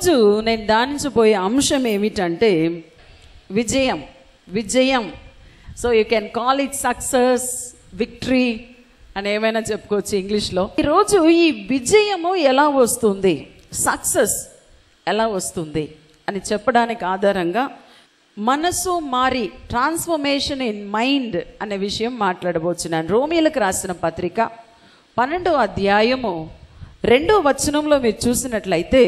ఈరోజు నేను ధ్యానించబోయే అంశం ఏమిటంటే విజయం. విజయం. So you can call it success, victory అని ఏమైనా చెప్పుకోవచ్చు ఇంగ్లీష్లో. ఈరోజు ఈ విజయము ఎలా వస్తుంది, సక్సెస్ ఎలా వస్తుంది అని చెప్పడానికి ఆధారంగా మనసు మారి ట్రాన్స్ఫర్మేషన్ ఇన్ మైండ్ అనే విషయం మాట్లాడబోతున్నాను. రోమీయులకు రాసిన పత్రిక 12వ అధ్యాయము 2వ వచనంలో మీరు చూసినట్లయితే,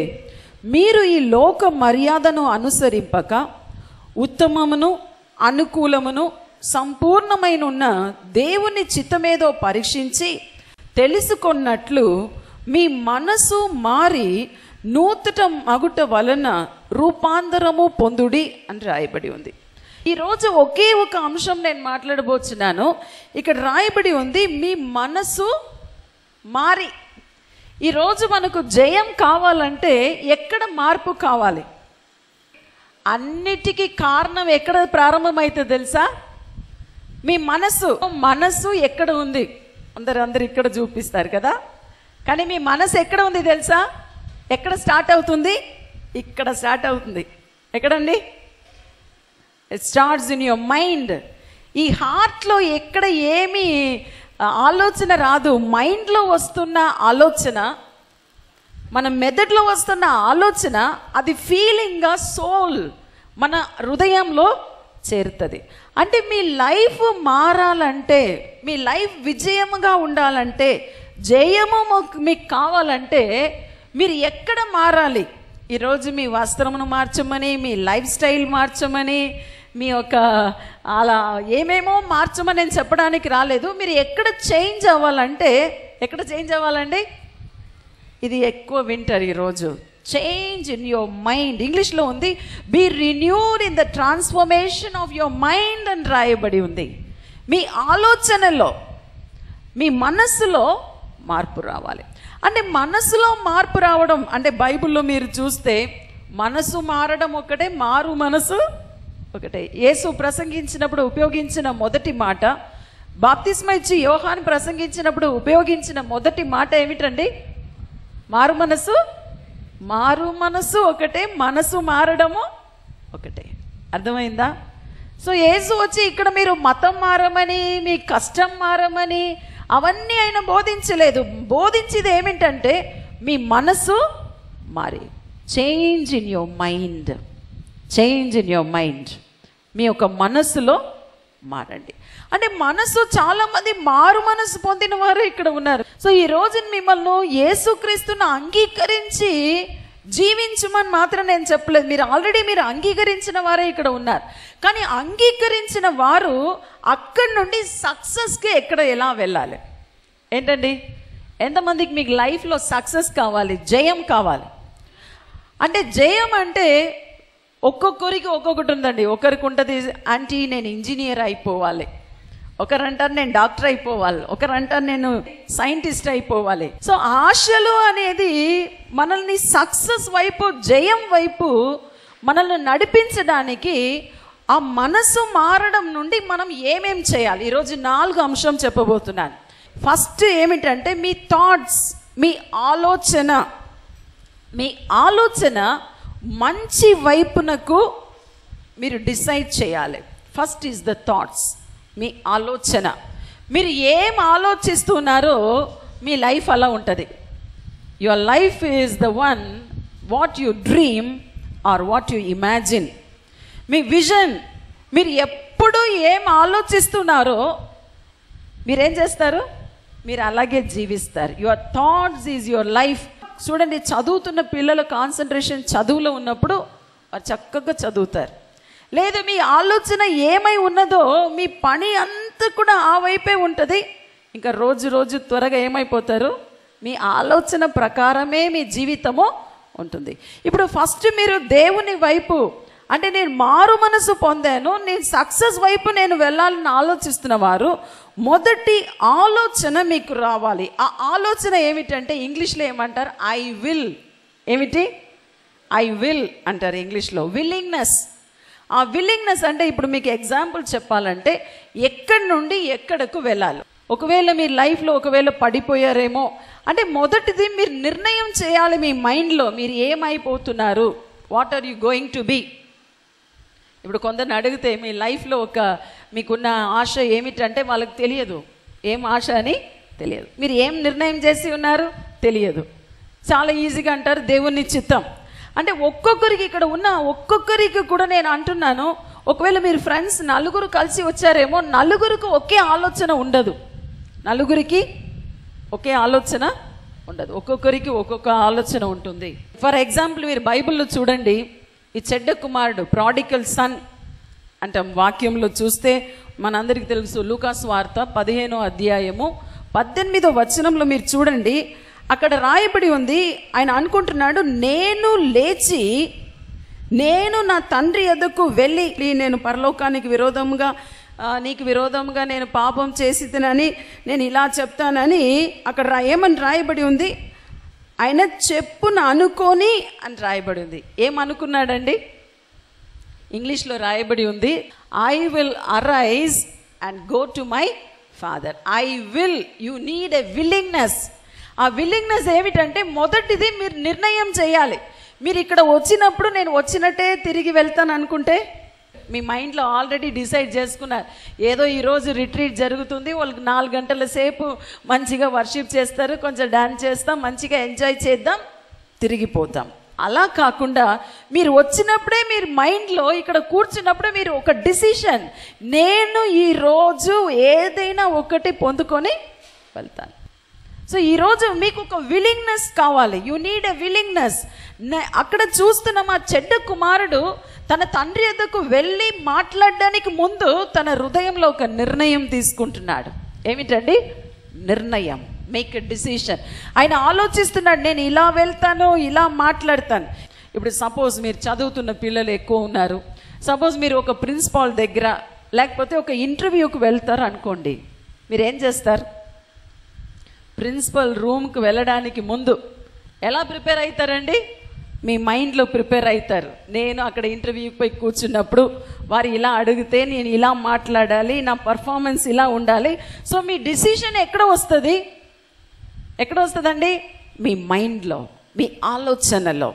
మీరు ఈ లోక మర్యాదను అనుసరింపక ఉత్తమమును అనుకూలమును సంపూర్ణమైన ఉన్న దేవుని చిత్తమేదో పరీక్షించి తెలుసుకున్నట్లు మీ మనసు మారి నూతన మగుట వలన రూపాంతరము పొందుడి అని రాయబడి ఉంది. ఈరోజు ఒకే ఒక అంశం నేను మాట్లాడబోతున్నాను. ఇక్కడ రాయబడి ఉంది, మీ మనసు మారి. ఈరోజు మనకు జయం కావాలంటే ఎక్కడ మార్పు కావాలి? అన్నిటికీ కారణం ఎక్కడ ప్రారంభమైతే తెలుసా? మీ మనసు. మనసు ఎక్కడ ఉంది? అందరు ఇక్కడ చూపిస్తారు కదా, కానీ మీ మనసు ఎక్కడ ఉంది తెలుసా? ఎక్కడ స్టార్ట్ అవుతుంది? ఇక్కడ స్టార్ట్ అవుతుంది. ఎక్కడండి? It starts in your mind. ఈ హార్ట్లో ఎక్కడ ఏమి ఆలోచన రాదు. మైండ్లో వస్తున్న ఆలోచన, మన మెదడులో వస్తున్న ఆలోచన, అది ఫీలింగ్గా సోల్ మన హృదయంలో చేరుతుంది. అంటే మీ లైఫ్ మారాలంటే, మీ లైఫ్ విజయముగా ఉండాలంటే, జయము మీకు కావాలంటే మీరు ఎక్కడ మారాలి? ఈరోజు మీ వస్త్రమును మార్చమని, మీ లైఫ్ స్టైల్ మార్చమని, మీ యొక్క అలా ఏమేమో మార్చమని నేను చెప్పడానికి రాలేదు. మీరు ఎక్కడ చేంజ్ అవ్వాలంటే, ఎక్కడ చేంజ్ అవ్వాలండి? ఇది ఎక్కువ వింటారు ఈరోజు. Change in your mind. ఇంగ్లీష్లో ఉంది, be renewed in the transformation of your mind అని రాయబడి ఉంది. మీ ఆలోచనలో, మీ మనస్సులో మార్పు రావాలి. అంటే మనసులో మార్పు రావడం అంటే బైబిల్లో మీరు చూస్తే మనసు మారడం ఒకటే, మారు మనసు ఒకటే. యేసు ప్రసంగించినప్పుడు ఉపయోగించిన మొదటి మాట, బాప్తిస్మా ఇచ్చి యోహాను ప్రసంగించినప్పుడు ఉపయోగించిన మొదటి మాట ఏమిటండి? మారు మనసు. మారు మనసు ఒకటే, మనసు మారడము ఒకటే. అర్థమైందా? సో యేసు వచ్చి ఇక్కడ మీరు మతం మారమని, మీ కష్టం మారమని అవన్నీ ఆయన బోధించలేదు. బోధించేది ఏమిటంటే మీ మనసు మారి. Change in your mind. Change in your mind. మీ యొక్క మనస్సులో మారండి. అంటే మనసు, చాలామంది మారు మనసు పొందిన వారు ఇక్కడ ఉన్నారు. సో ఈ రోజు మిమ్మల్ని యేసుక్రీస్తును అంగీకరించి జీవించమని మాత్రం నేను చెప్పలేదు. మీరు ఆల్రెడీ అంగీకరించిన వారే ఇక్కడ ఉన్నారు. కానీ అంగీకరించిన వారు అక్కడి నుండి సక్సెస్కి ఎలా వెళ్ళాలి? ఏంటండి? ఎంతమందికి మీకు లైఫ్లో సక్సెస్ కావాలి, జయం కావాలి? అంటే జయం అంటే ఒక్కొక్కరికి ఒక్కొక్కటి ఉందండి. ఒకరికి ఉంటుంది, ఆంటీ నేను ఇంజనీర్ అయిపోవాలి, ఒకరంటారు నేను డాక్టర్ అయిపోవాలి, ఒకరంటారు నేను సైంటిస్ట్ అయిపోవాలి. సో ఆశలు అనేది మనల్ని సక్సెస్ వైపు, జయం వైపు మనల్ని నడిపించడానికి ఆ మనసు మారడం నుండి మనం ఏమేం చేయాలి? ఈరోజు 4 అంశం చెప్పబోతున్నాను. ఫస్ట్ ఏమిటంటే మీ థాట్స్, మీ ఆలోచన. మీ ఆలోచన మంచి వైపునకు మీరు డిసైడ్ చేయాలి. First is the thoughts. మీ ఆలోచన. మీరు ఏం ఆలోచిస్తున్నారో మీ లైఫ్ అలా ఉంటుంది. Your life is the one what you dream or what you imagine. మీ విజన్. మీరు ఎప్పుడు ఏం ఆలోచిస్తున్నారో మీరేం చేస్తారు? మీరు అలాగే జీవిస్తారు. Your thoughts is your life. చూడండి, చదువుతున్న పిల్లల కాన్సన్ట్రేషన్ చదువులో ఉన్నప్పుడు వారు చక్కగా చదువుతారు. లేదు, మీ ఆలోచన ఏమై ఉన్నదో మీ పని అంతా కూడా ఆ వైపే ఉంటుంది. ఇంకా రోజు రోజు త్వరగా ఏమైపోతారు? మీ ఆలోచన ప్రకారమే మీ జీవితము ఉంటుంది. ఇప్పుడు ఫస్ట్ మీరు దేవుని వైపు, అంటే నేను మారు మనసు పొందాను, నేను సక్సెస్ వైపు నేను వెళ్ళాలని ఆలోచిస్తున్న వారు మొదటి ఆలోచన మీకు రావాలి. ఆ ఆలోచన ఏమిటంటే ఇంగ్లీష్లో ఏమంటారు? I will. ఏమిటి? ఐ విల్ అంటారు ఇంగ్లీష్లో. విల్లింగ్నెస్. ఆ విల్లింగ్నెస్ అంటే ఇప్పుడు మీకు ఎగ్జాంపుల్ చెప్పాలంటే ఎక్కడి నుండి ఎక్కడకు వెళ్ళాలి. ఒకవేళ మీ లైఫ్లో ఒకవేళ పడిపోయారేమో అంటే మొదటిది మీరు నిర్ణయం చేయాలి మీ మైండ్లో మీరు ఏమైపోతున్నారు, what are you going to be. ఇప్పుడు కొందరిని అడిగితే మీ లైఫ్లో మీకున్న ఆశ ఏమిటంటే వాళ్ళకి తెలియదు, ఏం ఆశ అని తెలియదు. మీరు ఏం నిర్ణయం చేసి ఉన్నారు తెలియదు. చాలా ఈజీగా అంటారు దేవుని చిత్తం. అంటే ఒక్కొక్కరికి ఇక్కడ ఉన్న ఒక్కొక్కరికి కూడా నేను అంటున్నాను, ఒకవేళ మీరు ఫ్రెండ్స్ నలుగురు కలిసి వచ్చారేమో నలుగురికి ఒకే ఆలోచన ఉండదు, నలుగురికి ఒకే ఆలోచన ఉండదు, ఒక్కొక్కరికి ఒక్కొక్క ఆలోచన ఉంటుంది. ఫర్ ఎగ్జాంపుల్ మీరు బైబిల్లో చూడండి, ఈ చెడ్డ కుమారుడు ప్రాడికల్ సన్ అంటాం వాక్యంలో చూస్తే మనందరికీ తెలుసు. లూకాసు వార్త 15వ అధ్యాయము 18వ వచనంలో మీరు చూడండి, అక్కడ రాయబడి ఉంది, ఆయన అనుకుంటున్నాడు నేను లేచి నేను నా తండ్రి యొద్దకు వెళ్ళి నేను పరలోకానికి విరోధంగా నీకు విరోధంగా నేను పాపం చేసి తినని నేను ఇలా చెప్తానని అక్కడ ఏమని రాయబడి ఉంది, ఆయన చెప్పున అనుకొని అని రాయబడి ఉంది. ఏమనుకున్నాడండి? ఇంగ్లీష్లో రాయబడి ఉంది, I will arise and go to my father. I will, you need a willingness. ఆ విల్లింగ్నెస్ ఏమిటంటే మొదటిది మీరు నిర్ణయం చేయాలి. మీరు ఇక్కడ వచ్చినప్పుడు నేను వచ్చినట్టే తిరిగి వెళ్తాను అనుకుంటే మీ మైండ్లో ఆల్రెడీ డిసైడ్ చేసుకున్నారు, ఏదో ఈరోజు రిట్రీట్ జరుగుతుంది, వాళ్ళకి 4 గంటల సేపు మంచిగా వర్షిప్ చేస్తారు, కొంచెం డాన్స్ చేస్తాం, మంచిగా ఎంజాయ్ చేద్దాం, తిరిగిపోతాం. అలా కాకుండా మీరు వచ్చినప్పుడే మీరు మైండ్లో ఇక్కడ కూర్చున్నప్పుడే మీరు ఒక డిసిషన్, నేను ఈరోజు ఏదైనా ఒకటి పొందుకొని వెళ్తాను. సో ఈరోజు మీకు ఒక విల్లింగ్నెస్ కావాలి, యు నీడ్ ఎ విల్లింగ్నెస్. అక్కడ చూస్తున్న మా చెడ్డ కుమారుడు తన తండ్రి యొద్దకు వెళ్ళి మాట్లాడడానికి ముందు తన హృదయంలో ఒక నిర్ణయం తీసుకుంటున్నాడు. ఏమిటండి? నిర్ణయం, మేక్ ఎ డిసిషన్. ఆయన ఆలోచిస్తున్నాడు, నేను ఇలా వెళ్తాను, ఇలా మాట్లాడతాను. ఇప్పుడు సపోజ్ మీరు చదువుతున్న పిల్లలు ఎక్కువ ఉన్నారు, సపోజ్ మీరు ఒక ప్రిన్సిపాల్ దగ్గర లేకపోతే ఒక ఇంటర్వ్యూకి వెళ్తారు అనుకోండి, మీరు ఏం చేస్తారు? ప్రిన్సిపల్ రూమ్కి వెళ్ళడానికి ముందు ఎలా ప్రిపేర్ అవుతారండి? మీ మైండ్లో ప్రిపేర్ అవుతారు. నేను అక్కడ ఇంటర్వ్యూకి పోయి కూర్చున్నప్పుడు వారు ఇలా అడిగితే నేను ఇలా మాట్లాడాలి, నా పర్ఫార్మెన్స్ ఇలా ఉండాలి. సో మీ డిసిషన్ ఎక్కడ వస్తుంది? ఎక్కడ వస్తుందండి? మీ మైండ్లో, మీ ఆలోచనలో.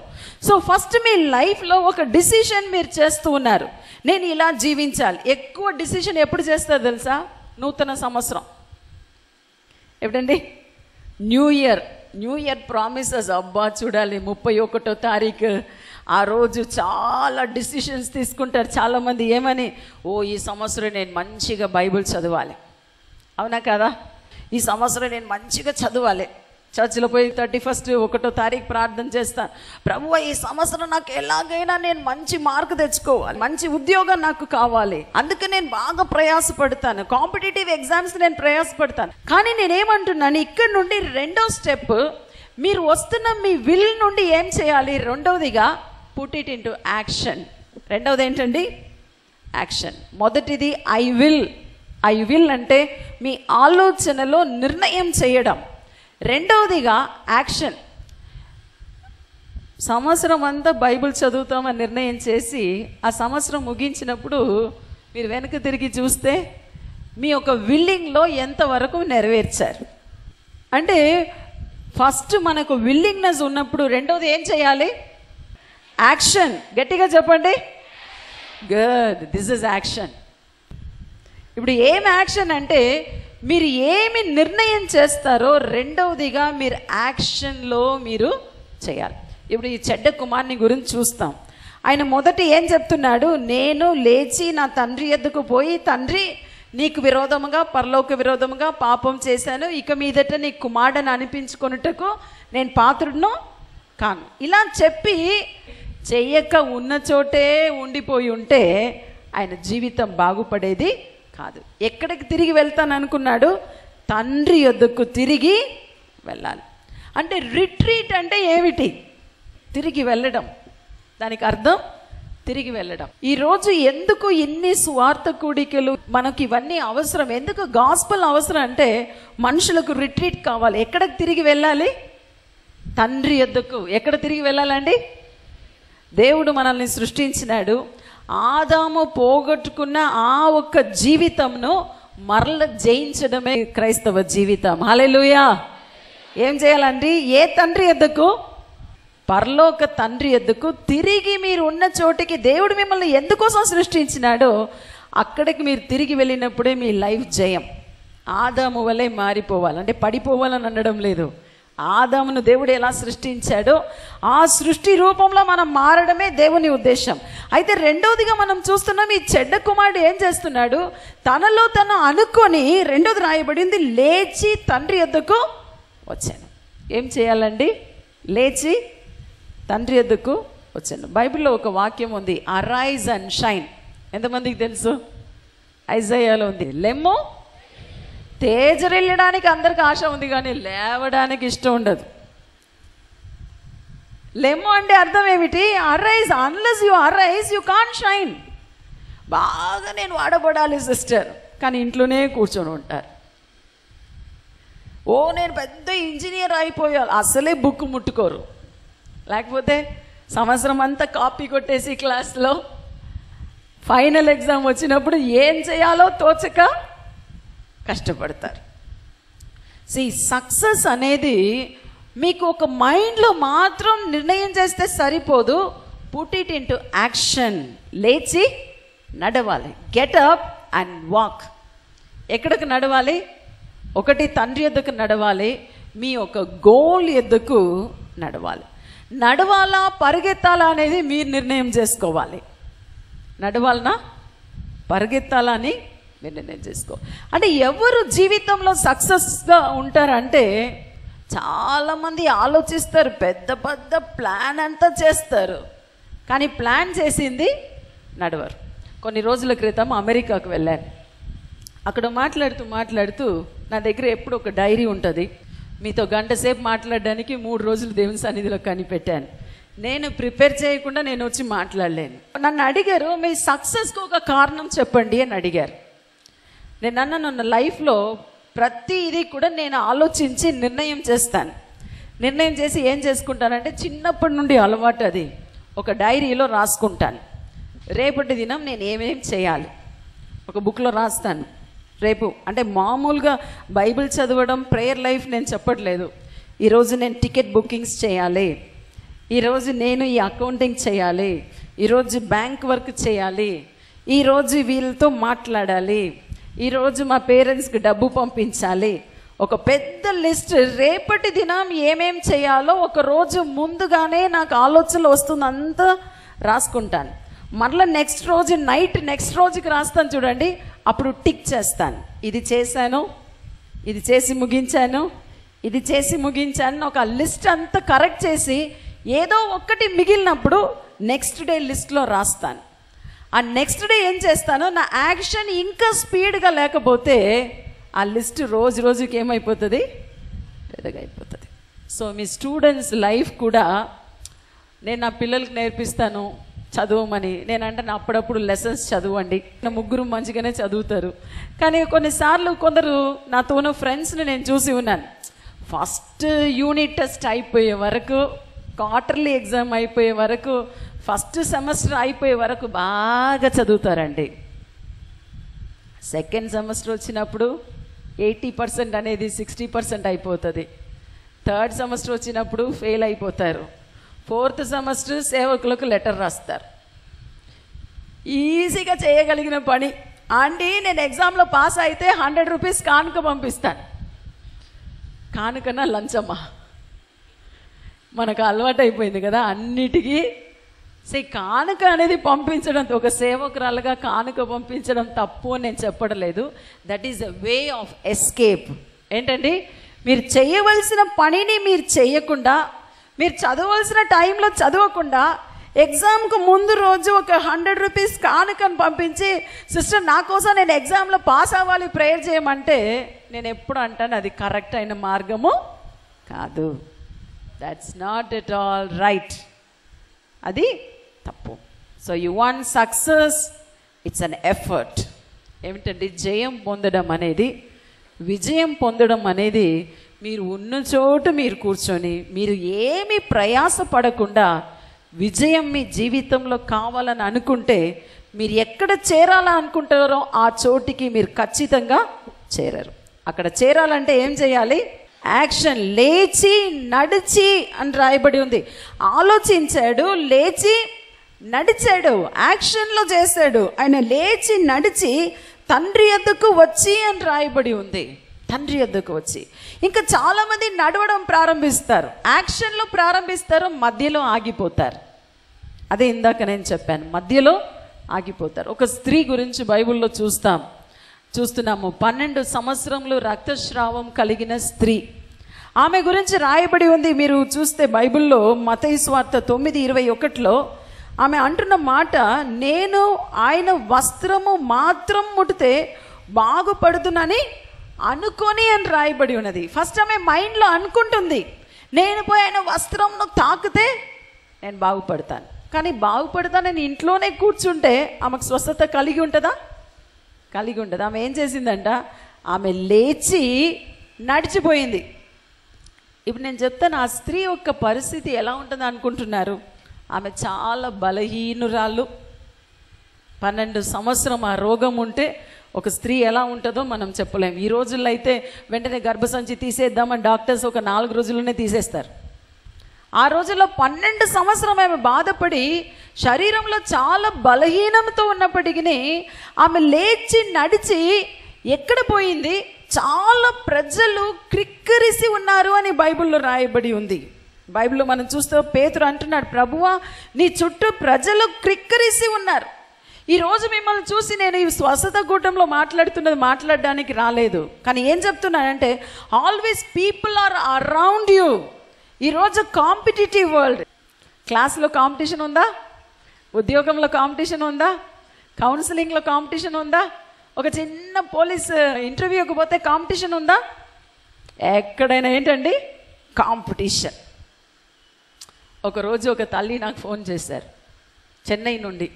సో ఫస్ట్ మీ లైఫ్లో ఒక డిసిషన్ మీరు చేస్తూ ఉన్నారు, నేను ఇలా జీవించాలి. ఎక్కువ డిసిషన్ ఎప్పుడు చేస్తారు తెలుసా? నూతన సంవత్సరం. ఎప్పుడండి? New year promises. అబ్బా చూడాలి 31వ తారీఖు ఆ రోజు చాలా డిసిషన్స్ తీసుకుంటారు చాలామంది. ఏమని? ఓ ఈ సంవత్సరం నేను మంచిగా బైబిల్ చదవాలి, అవునా కదా? ఈ సంవత్సరం నేను మంచిగా చదవాలి, చర్చిలో పోయి 31st 1వ తారీఖు ప్రార్థన చేస్తాను, ప్రభువా ఈ సంవత్సరం నాకు ఎలాగైనా నేను మంచి మార్క్ తెచ్చుకోవాలి, మంచి ఉద్యోగం నాకు కావాలి, అందుకే నేను బాగా ప్రయాసపడతాను, కాంపిటేటివ్ ఎగ్జామ్స్ నేను ప్రయాసపడతాను. కానీ నేనేమంటున్నాను, ఇక్కడ నుండి రెండో స్టెప్, మీరు వస్తున్న మీ విల్ నుండి ఏం చేయాలి? రెండవదిగా పుట్ ఇట్ ఇంటూ యాక్షన్. రెండవది ఏంటండి? యాక్షన్. మొదటిది ఐ విల్ అంటే మీ ఆలోచనలో నిర్ణయం చేయడం. రెండవదిగా యాక్షన్. సంవత్సరం అంతా బైబిల్ చదువుతామని నిర్ణయం చేసి ఆ సంవత్సరం ముగించినప్పుడు మీరు వెనక్కి తిరిగి చూస్తే మీ యొక్క విల్లింగ్లో ఎంతవరకు నెరవేర్చారు. అంటే ఫస్ట్ మనకు విల్లింగ్నెస్ ఉన్నప్పుడు రెండవది ఏం చేయాలి? యాక్షన్. గట్టిగా చెప్పండి. Good, this is action. ఇప్పుడు ఏం యాక్షన్ అంటే మీరు ఏమి నిర్ణయం చేస్తారో రెండవదిగా మీరు యాక్షన్లో మీరు చేయాలి. ఇప్పుడు ఈ చెడ్డ కుమారుని గురించి చూస్తాం. ఆయన మొదటి ఏం చెప్తున్నాడు? నేను లేచి నా తండ్రి యొద్దకు పోయి, తండ్రి నీకు విరోధముగా పరలోక విరోధముగా పాపం చేశాను, ఇక మీదట నీ కుమారుడని అనిపించుకొనుటకు నేను పాత్రుడును కాను. ఇలా చెప్పి చెయ్యక ఉన్న చోటే ఉండిపోయి ఉంటే ఆయన జీవితం బాగుపడేది కాదు. ఎక్కడికి తిరిగి వెళ్తాను అనుకున్నాడు? తండ్రి యొద్దకు తిరిగి వెళ్ళాలి. అంటే రిట్రీట్ అంటే ఏమిటి? తిరిగి వెళ్ళడం. దానికి అర్థం తిరిగి వెళ్ళడం. ఈరోజు ఎందుకు ఇన్ని స్వార్థ కూడికలు, మనకి ఇవన్నీ అవసరం? ఎందుకు గాస్పల్ అవసరం అంటే మనుషులకు రిట్రీట్ కావాలి. ఎక్కడికి తిరిగి వెళ్ళాలి? తండ్రి యొద్దకు. ఎక్కడ తిరిగి వెళ్ళాలండి? దేవుడు మనల్ని సృష్టించినాడు. ఆదాము పోగొట్టుకున్న ఆ ఒక్క జీవితంను మరల జయించడమే క్రైస్తవ జీవితం. హల్లెలూయా. ఏం చేయాలండి? ఏ తండ్రి యొద్దకు? పరలోక తండ్రి యొద్దకు తిరిగి మీరు ఉన్న చోటికి దేవుడు మిమ్మల్ని ఎందుకోసం సృష్టించినాడో అక్కడికి మీరు తిరిగి వెళ్ళినప్పుడే మీ లైఫ్ జయం. ఆదాము వలె మారిపోవాలి, అంటే పడిపోవాలని అనడం లేదు. ఆదామును దేవుడు ఎలా సృష్టించాడో ఆ సృష్టి రూపంలో మనం మారడమే దేవుని ఉద్దేశం. అయితే రెండవదిగా మనం చూస్తున్నాం, ఈ చెడ్డ కుమారుడు ఏం చేస్తున్నాడు? తనలో తను అనుకొని, రెండోది రాయబడింది, లేచి తండ్రి యొద్దకు వచ్చాను. ఏం చేయాలండి? లేచి తండ్రి యొద్దకు వచ్చాను. బైబిల్లో ఒక వాక్యం ఉంది, అరైజ్ అండ్ షైన్. ఎంతమందికి తెలుసు? ఐజాయాలో ఉంది, లెమ్ము తేజరెళ్ళడానికి అందరికి ఆశ ఉంది కానీ లేవడానికి ఇష్టం ఉండదు. లెమ్ము అంటే అర్థం ఏమిటి? Arise. Unless you arise you can't shine. బాగా నేను వాడబడాలి సిస్టర్, కానీ ఇంట్లోనే కూర్చొని ఉంటారు. ఓ నేను పెద్ద ఇంజనీర్ అయిపోయాలి, అసలే బుక్ ముట్టుకోరు. లేకపోతే సంవత్సరం అంతా కాపీ కొట్టేసి క్లాస్లో ఫైనల్ ఎగ్జామ్ వచ్చినప్పుడు ఏం చేయాలో తోచక కష్టపడతారు. సక్సెస్ అనేది మీకు ఒక మైండ్లో మాత్రం నిర్ణయం చేస్తే సరిపోదు. Put it into action. లేచి నడవాలి. Get up and walk. ఎక్కడికి నడవాలి? ఒకటి తండ్రి యొద్దకు నడవాలి, మీ ఒక గోల్ యొద్దకు నడవాలి. నడవాలా పరిగెత్తాలా అనేది మీరు నిర్ణయం చేసుకోవాలి. నడవాలనా పరిగెత్తాలా అని మీరు నిర్ణయం చేసుకో. అంటే ఎవరు జీవితంలో సక్సెస్గా ఉంటారంటే, చాలామంది ఆలోచిస్తారు, పెద్ద పెద్ద ప్లాన్ అంతా చేస్తారు, కానీ ప్లాన్ చేసింది నడవరు. కొన్ని రోజుల క్రితం అమెరికాకు వెళ్ళాను. అక్కడ మాట్లాడుతూ నా దగ్గర ఎప్పుడు ఒక డైరీ ఉంటుంది. మీతో గంట సేపు మాట్లాడడానికి 3 రోజులు దేవుని సన్నిధిలో కనిపెట్టాను. నేను ప్రిపేర్ చేయకుండా నేను వచ్చి మాట్లాడలేను. నన్ను అడిగారు, మీ సక్సెస్కి ఒక కారణం చెప్పండి అని అడిగారు. నేను నన్ను లైఫ్లో ప్రతి ఇది కూడా నేను ఆలోచించి నిర్ణయం చేస్తాను. నిర్ణయం చేసి ఏం చేసుకుంటానంటే, చిన్నప్పటి నుండి అలవాటు అది, ఒక డైరీలో రాసుకుంటాను. రేపటి దినం నేను ఏమేం చేయాలి ఒక బుక్లో రాస్తాను. రేపు అంటే మామూలుగా బైబిల్ చదవడం, ప్రేయర్ లైఫ్ నేను చెప్పట్లేదు. ఈరోజు నేను టికెట్ బుకింగ్స్ చేయాలి, ఈరోజు నేను ఈ అకౌంటింగ్ చేయాలి, ఈరోజు బ్యాంక్ వర్క్ చేయాలి, ఈరోజు వీళ్ళతో మాట్లాడాలి, ఈరోజు మా పేరెంట్స్కి డబ్బు పంపించాలి. ఒక పెద్ద లిస్ట్. రేపటి దినం ఏమేం చేయాలో ఒక రోజు ముందుగానే నాకు ఆలోచనలు వస్తుంది, అంతా రాసుకుంటాను. మరలా నెక్స్ట్ రోజు నైట్ నెక్స్ట్ రోజుకి రాస్తాను చూడండి, అప్పుడు టిక్ చేస్తాను. ఇది చేశాను, ఇది చేసి ముగించాను, ఇది చేసి ముగించాను. ఒక లిస్ట్ అంతా కరెక్ట్ చేసి ఏదో ఒక్కటి మిగిలినప్పుడు నెక్స్ట్ డే లిస్ట్లో రాస్తాను. ఆ నెక్స్ట్ డే ఏం చేస్తాను, నా యాక్షన్ ఇంకా స్పీడ్గా లేకపోతే ఆ లిస్ట్ రోజు రోజుకి ఏమైపోతుంది, పెద్దగా అయిపోతుంది. సో మీ స్టూడెంట్స్ లైఫ్ కూడా నేను నా పిల్లలకి నేర్పిస్తాను చదవమని. నేనంటే నా అప్పుడప్పుడు లెసన్స్ చదవండి. నా ముగ్గురు మంచిగానే చదువుతారు, కానీ కొన్నిసార్లు కొందరు నాతోనూ ఫ్రెండ్స్ని నేను చూసి ఉన్నాను, ఫస్ట్ యూనిట్ టెస్ట్ అయిపోయే వరకు, క్వార్టర్లీ ఎగ్జామ్ అయిపోయే వరకు, ఫస్ట్ సెమిస్టర్ అయిపోయే వరకు బాగా చదువుతారండి. సెకండ్ సెమిస్టర్ వచ్చినప్పుడు 80% అనేది 60% అయిపోతుంది. థర్డ్ సెమిస్టర్ వచ్చినప్పుడు ఫెయిల్ అయిపోతారు. ఫోర్త్ సెమిస్టర్ సేవకులకు లెటర్ రాస్తారు. ఈజీగా చేయగలిగిన పని, ఆంటీ నేను ఎగ్జామ్లో పాస్ అయితే 100 రూపీస్ కానుక పంపిస్తాను. కానుకన్నా లంచమ్మా, మనకు అలవాటు అయిపోయింది కదా అన్నిటికీ. కానుక అనేది పంపించడం, ఒక సేవకురాలుగా కానుక పంపించడం తప్పు అని నేను చెప్పడలేదు. That is a way of escape. ఏంటండి, మీరు చేయవలసిన పనిని మీరు చేయకుండా, మీరు చదవలసిన టైంలో చదవకుండా, ఎగ్జామ్కు ముందు రోజు ఒక 100 రూపీస్ కానుకను పంపించి, సిస్టర్ నా కోసం నేను ఎగ్జామ్లో పాస్ అవ్వాలి ప్రేయర్ చేయమంటే, నేను ఎప్పుడు అంటాను అది కరెక్ట్ అయిన మార్గము కాదు. That's not at all right. అది తప్పు. So you want success, it's an effort. ఏమిటండి, జయం పొందడం అనేది, విజయం పొందడం అనేది మీరు ఉన్న చోటు మీరు కూర్చొని, మీరు ఏమి ప్రయాస పడకుండా విజయం మీ జీవితంలో కావాలని అనుకుంటే మీరు ఎక్కడ చేరాలని అనుకుంటారో ఆ చోటికి మీరు ఖచ్చితంగా చేరరు. అక్కడ చేరాలంటే ఏం చేయాలి? యాక్షన్. లేచి నడిచి అని రాయబడి ఉంది. ఆలోచించాడు, లేచి నడిచాడు, యాక్షన్లో చేశాడు. ఆయన లేచి నడిచి తండ్రి యొద్దకు వచ్చి అని రాయబడి ఉంది. తండ్రి యొద్దకు వచ్చి. ఇంకా చాలామంది నడవడం ప్రారంభిస్తారు, యాక్షన్లో ప్రారంభిస్తారు, మధ్యలో ఆగిపోతారు. అదే ఇందాక నేను చెప్పాను, మధ్యలో ఆగిపోతారు. ఒక స్త్రీ గురించి బైబిల్లో చూస్తున్నాము. 12 సంవత్సరములు రక్తస్రావం కలిగిన స్త్రీ. ఆమె గురించి రాయబడి ఉంది. మీరు చూస్తే బైబిల్లో మత్తయి సువార్త 9:21లో ఆమె అంటున్న మాట, నేను ఆయన వస్త్రము మాత్రం ముడితే బాగుపడుతుందని అనుకొని అని రాయబడి ఉన్నది. ఫస్ట్ ఆమె మైండ్లో అనుకుంటుంది, నేను పోయి ఆయన వస్త్రంను తాకితే నేను బాగుపడతాను. కానీ బాగుపడతానని ఇంట్లోనే కూర్చుంటే ఆమెకు స్వస్థత కలిగి ఉంటుందా? కలిగి ఉంటుంది. ఆమె ఏం చేసిందంట? ఆమె లేచి నడిచిపోయింది. ఇప్పుడు నేను చెప్తాను, ఆ స్త్రీ యొక్క పరిస్థితి ఎలా ఉంటుంది అనుకుంటున్నారు? ఆమె చాలా బలహీనురాలు. 12 సంవత్సరం ఆ రోగం ఉంటే ఒక స్త్రీ ఎలా ఉంటుందో మనం చెప్పలేము. ఈ రోజుల్లో అయితే వెంటనే గర్భసంచి తీసేద్దామని డాక్టర్స్ ఒక 4 రోజుల్లోనే తీసేస్తారు. ఆ రోజుల్లో 12 సంవత్సరం ఆమె బాధపడి శరీరంలో చాలా బలహీనంతో ఉన్నప్పటికీ ఆమె లేచి నడిచి ఎక్కడ పోయింది? చాలా ప్రజలు క్రిక్కరిసి ఉన్నారు అని బైబిల్లో రాయబడి ఉంది. బైబిల్లో మనం చూస్తే పేతురు అంటున్నాడు, ప్రభువా నీ చుట్టూ ప్రజలు క్రిక్కరిసి ఉన్నారు. ఈరోజు మిమ్మల్ని చూసి నేను ఈ స్వస్థత కూటంలో మాట్లాడడానికి రాలేదు. కానీ ఏం చెప్తున్నానంటే, always people are around you. ఈరోజు కాంపిటేటివ్ వరల్డ్. క్లాస్లో కాంపిటీషన్ ఉందా? ఉద్యోగంలో కాంపిటీషన్ ఉందా? కౌన్సిలింగ్లో కాంపిటీషన్ ఉందా? ఒక చిన్న పోలీస్ ఇంటర్వ్యూకి పోతే కాంపిటీషన్ ఉందా? ఎక్కడైనా ఏంటండి కాంపిటీషన్. ఒకరోజు ఒక తల్లి నాకు ఫోన్ చేశారు చెన్నై నుండి,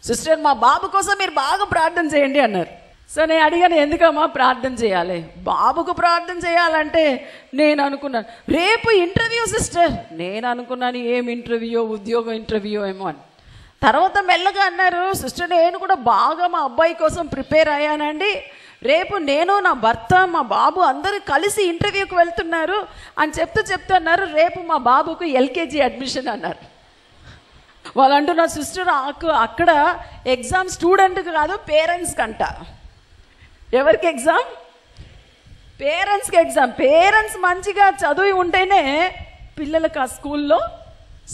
సిస్టర్ మా బాబు కోసం మీరు బాగా ప్రార్థన చేయండి అన్నారు. సో నేను అడిగాను, ఎందుకమ్మా ప్రార్థన చేయాలి? బాబుకు ప్రార్థన చేయాలంటే నేను అనుకున్నాను రేపు ఇంటర్వ్యూ సిస్టర్. నేను అనుకున్నాను ఏం ఇంటర్వ్యూ, ఉద్యోగం ఇంటర్వ్యూ ఏమో అని. తర్వాత మెల్లగా అన్నారు, సిస్టర్ నేను కూడా బాగా మా అబ్బాయి కోసం ప్రిపేర్ అయ్యానండి. రేపు నేను, నా భర్త, మా బాబు అందరూ కలిసి ఇంటర్వ్యూకి వెళ్తున్నారు అని చెప్తున్నారు. రేపు మా బాబుకు ఎల్కేజీ అడ్మిషన్ అన్నారు. వాళ్ళు అంటున్నారు, సిస్టర్ అక్కడ ఎగ్జామ్ స్టూడెంట్కి కాదు పేరెంట్స్కి అంట. ఎవరికి ఎగ్జామ్? పేరెంట్స్కి ఎగ్జామ్. పేరెంట్స్ మంచిగా చదివి ఉంటేనే పిల్లలకు ఆ స్కూల్లో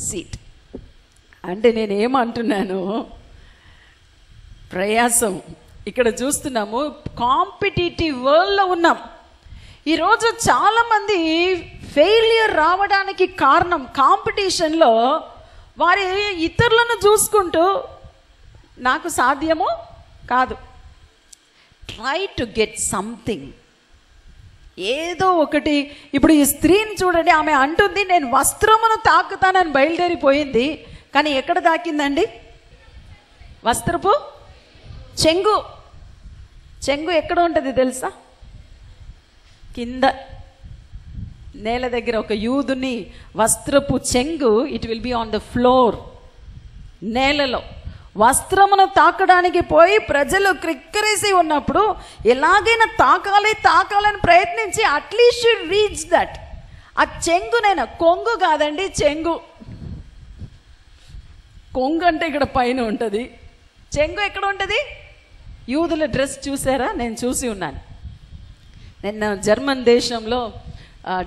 సీట్. అంటే నేను ఏమంటున్నాను, ప్రయాసం. ఇక్కడ చూస్తున్నాము కాంపిటేటివ్ వరల్డ్లో ఉన్నాం. ఈరోజు చాలామంది ఫెయిలియర్ రావడానికి కారణం కాంపిటీషన్లో వారి ఇతరులను చూసుకుంటూ నాకు సాధ్యమో కాదు, ట్రై టు గెట్ సంథింగ్, ఏదో ఒకటి. ఇప్పుడు ఈ స్త్రీని చూడండి, ఆమె అంటుంది నేను వస్త్రమును తాకుతానని బయలుదేరిపోయింది. కానీ ఎక్కడ తాకిందండి? వస్త్రపు చెంగు. చెంగు ఎక్కడ ఉంటుంది తెలుసా? కింద నేల దగ్గర. ఒక యూదుని వస్త్రపు చెంగు it will be on the floor, నేలలో. వస్త్రమును తాకడానికి పోయి ప్రజలు క్రిక్కరేసి ఉన్నప్పుడు ఎలాగైనా తాకాలని ప్రయత్నించి అట్లీస్ట్ షుడ్ రీచ్ దట్. ఆ చెంగునైనా, కొంగు కాదండి, చెంగు. కొంగు అంటే ఇక్కడ పైన ఉంటుంది, చెంగు ఎక్కడ ఉంటుంది? యూదుల డ్రెస్ చూసారా? నేను చూసి ఉన్నాను. నేను జర్మన్ దేశంలో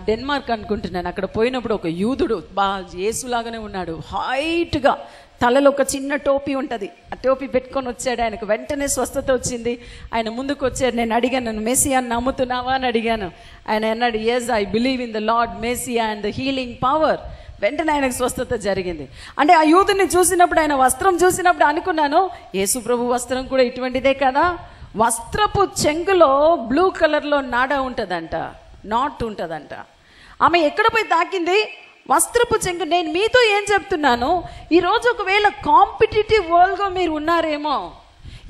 డెన్మార్క్ అనుకుంటున్నాను, అక్కడ పోయినప్పుడు ఒక యూదుడు యేసులాగానే ఉన్నాడు, హైట్గా, తలలో ఒక చిన్న టోపీ ఉంటుంది, ఆ టోపీ పెట్టుకొని వచ్చాడు. ఆయనకు వెంటనే స్వస్థత వచ్చింది. ఆయన ముందుకు వచ్చాడు. నేను అడిగాను, నన్ను మెస్సియాని నమ్ముతున్నావా అని అడిగాను. ఆయన అన్నాడు, yes I believe in the Lord Messiah and the healing power. వెంటనే ఆయనకు స్వస్థత జరిగింది. అంటే ఆ యూదుని చూసినప్పుడు, ఆయన వస్త్రం చూసినప్పుడు అనుకున్నాను, యేసు ప్రభు వస్త్రం కూడా ఇటువంటిదే కదా. వస్త్రపు చెంగులో బ్లూ కలర్లో నాడ ఉంటుందంట, నాట్ ఉంటుందంట. ఆమె ఎక్కడ పోయి తాకింది? వస్త్రపు చెంగు. నేను మీతో ఏం చెప్తున్నాను, ఈరోజు ఒకవేళ కాంపిటేటివ్ వరల్డ్గా మీరు ఉన్నారేమో,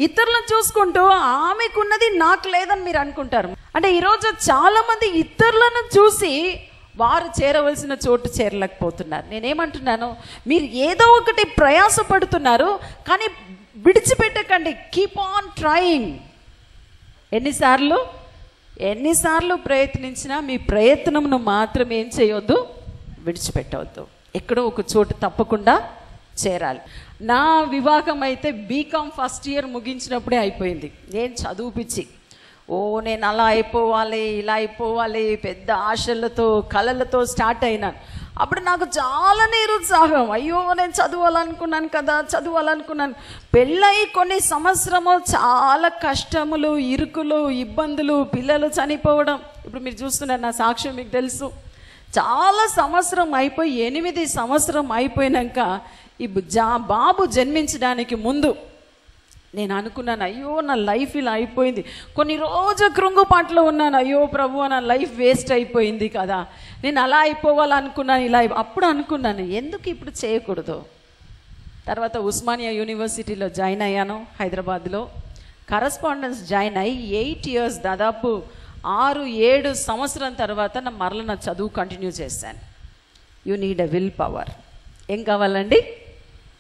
ఇతరులను చూసుకుంటూ ఆమెకున్నది నాకు లేదని మీరు అనుకుంటారు. అంటే ఈరోజు చాలామంది ఇతరులను చూసి వారు చేరవలసిన చోటు చేరలేకపోతున్నారు. నేనేమంటున్నాను, మీరు ఏదో ఒకటి ప్రయాసపడుతున్నారు, కానీ విడిచిపెట్టకండి. Keep on trying. ఎన్నిసార్లు ప్రయత్నించినా మీ ప్రయత్నమును మాత్రం ఏం చేయొద్దు, విడిచిపెట్టవద్దు. ఎక్కడో ఒక చోటు తప్పకుండా చేరాలి. నా వివాహం అయితే బీకామ్ ఫస్ట్ ఇయర్ ముగించినప్పుడే అయిపోయింది. నేను చదువుపిచ్చి నేను అలా అయిపోవాలి, ఇలా అయిపోవాలి, పెద్ద ఆశలతో కలలతో స్టార్ట్ అయినాను. అప్పుడు నాకు చాలా నిరుత్సాహం. అయ్యో, నేను చదవాలనుకున్నాను. పెళ్ళయి కొన్ని సంవత్సరము చాలా కష్టములు, ఇరుకులు, ఇబ్బందులు, పిల్లలు చనిపోవడం. ఇప్పుడు మీరు చూస్తున్నారు, నా సాక్ష్యం మీకు తెలుసు. చాలా సంవత్సరం అయిపోయి 8 సంవత్సరం అయిపోయినాక ఈ బాబు జన్మించడానికి ముందు నేను అనుకున్నాను, అయ్యో నా లైఫ్ ఇలా అయిపోయింది. కొన్ని రోజు కృంగుపాట్లో ఉన్నాను. అయ్యో ప్రభువా, నా లైఫ్ వేస్ట్ అయిపోయింది కదా, నేను అలా అయిపోవాలనుకున్నాను, ఇలా అప్పుడు అనుకున్నాను, ఎందుకు ఇప్పుడు చేయకూడదు. తర్వాత ఉస్మానియా యూనివర్సిటీలో జాయిన్ అయ్యాను హైదరాబాద్లో. కరస్పాండెన్స్ జాయిన్ అయ్యి 8 years, దాదాపు 6-7 సంవత్సరం తర్వాత నా చదువు కంటిన్యూ చేశాను. You need a will power. ఏం కావాలండి?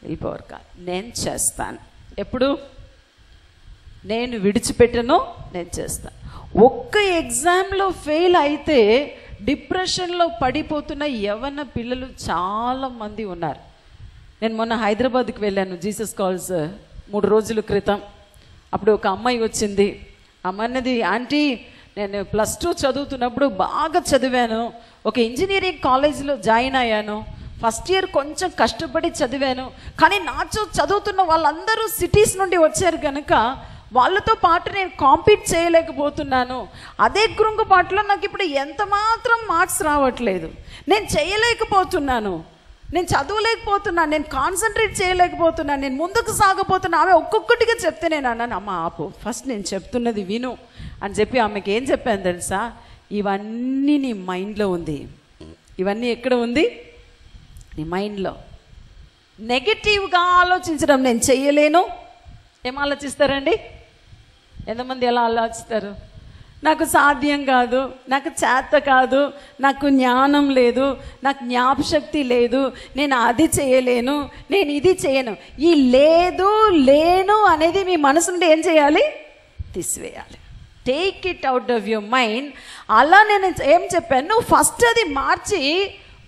విల్ పవర్ కాదు. నేను చేస్తాను. ఎప్పుడు? నేను విడిచిపెట్టను, నేను చేస్తాను. ఒక్క ఎగ్జామ్లో ఫెయిల్ అయితే డిప్రెషన్లో పడిపోతున్న యవ్వన పిల్లలు చాలామంది ఉన్నారు. నేను మొన్న హైదరాబాద్కి వెళ్ళాను, జీసస్ కాల్స్ 3 రోజుల క్రితం. అప్పుడు ఒక అమ్మాయి వచ్చింది. అమ్మన్నది, ఆంటీ నేను +2 చదువుతున్నప్పుడు బాగా చదివాను, ఒక ఇంజనీరింగ్ కాలేజీలో జాయిన్ అయ్యాను. ఫస్ట్ ఇయర్ కొంచెం కష్టపడి చదివాను, కానీ నాతో చదువుతున్న వాళ్ళందరూ సిటీస్ నుండి వచ్చారు కనుక వాళ్ళతో పాటు నేను కాంపీట్ చేయలేకపోతున్నాను. అదే కృంగుపాటులో నాకు ఇప్పుడు ఎంత మాత్రం మార్క్స్ రావట్లేదు. నేను చేయలేకపోతున్నాను, నేను చదవలేకపోతున్నాను, నేను కాన్సన్ట్రేట్ చేయలేకపోతున్నాను, నేను ముందుకు సాగపోతున్నా. ఆమె ఒక్కొక్కటిగా చెప్తే నేను అన్నాను, అమ్మ ఆపు, ఫస్ట్ నేను చెప్తున్నది విను అని చెప్పి ఆమెకి ఏం చెప్పాను తెలుసా? ఇవన్నీ నీ మైండ్లో ఉంది. ఇవన్నీ ఎక్కడ ఉంది? నీ మైండ్లో. నెగిటివ్గా ఆలోచించడం నేను చెయ్యలేను. ఏం ఆలోచిస్తారండి? ఎంతమంది ఎలా ఆలోచిస్తారు? నాకు సాధ్యం కాదు, నాకు చేత కాదు, నాకు జ్ఞానం లేదు, నాకు జ్ఞాపశక్తి లేదు, నేను అది చేయలేను, నేను ఇది చేయను. ఈ లేను అనేది మీ మనసు నుండి ఏం చేయాలి? తీసివేయాలి. Take it out of your mind. అలా నేను ఏం చెప్పాను, నువ్వు ఫస్ట్ అది మార్చి